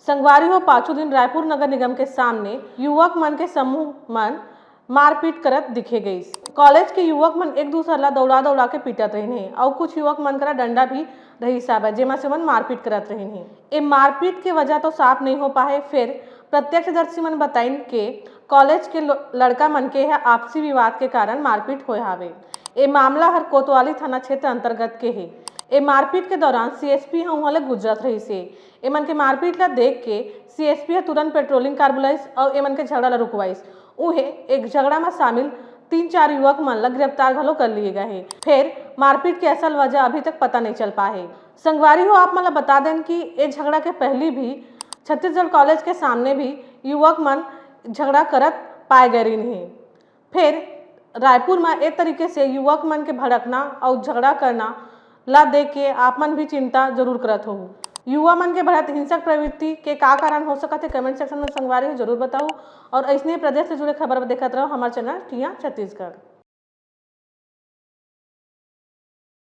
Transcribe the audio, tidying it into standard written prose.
संगवारी हो पांचों दिन रायपुर नगर निगम के सामने युवक मन के समूह मन मारपीट करत दिखे गई। कॉलेज के युवक मन एक दूसरा ला दौड़ा दौड़ा के पीटत रहे और कुछ युवक मन करा डंडा भी रही साहब जेमा से मन मारपीट करत रहे। ए मारपीट के वजह तो साफ नहीं हो पाए। फिर प्रत्यक्षदर्शी मन बताइन के कॉलेज के लड़का मन के आपसी विवाद के कारण मारपीट होए हावे। ए मामला हर कोतवाली थाना क्षेत्र अंतर्गत के है। ए मारपीट के दौरान सीएसपी वहाँ ले गुजरत रही से। एमन के मारपीट ला देख के सीएसपी तुरंत पेट्रोलिंग कार बुलाइस और एमन के झगड़ा ला रुकवाइस। उहे एक झगड़ा में शामिल 3-4 युवक मन ला गिरफ्तार घलो कर लिए गए हैं। फिर मारपीट की असल वजह अभी तक पता नहीं चल पाए। संगवारी हो आप मतलब बता दें कि ये झगड़ा के पहले भी छत्तीसगढ़ कॉलेज के सामने भी युवक मन झगड़ा करत पाए गए नहीं। फिर रायपुर में एक तरीके से युवक मन के भड़कना और झगड़ा करना ला देख के आप मन भी चिंता जरूर करत हो। युवा मन के बढ़त हिंसक प्रवृत्ति के का कारण हो सकते कमेंट सेक्शन में संगवारी हो जरूर बताओ और ऐसे प्रदेश से जुड़े खबर देखते रहो हमारे चैनल टिया छत्तीसगढ़।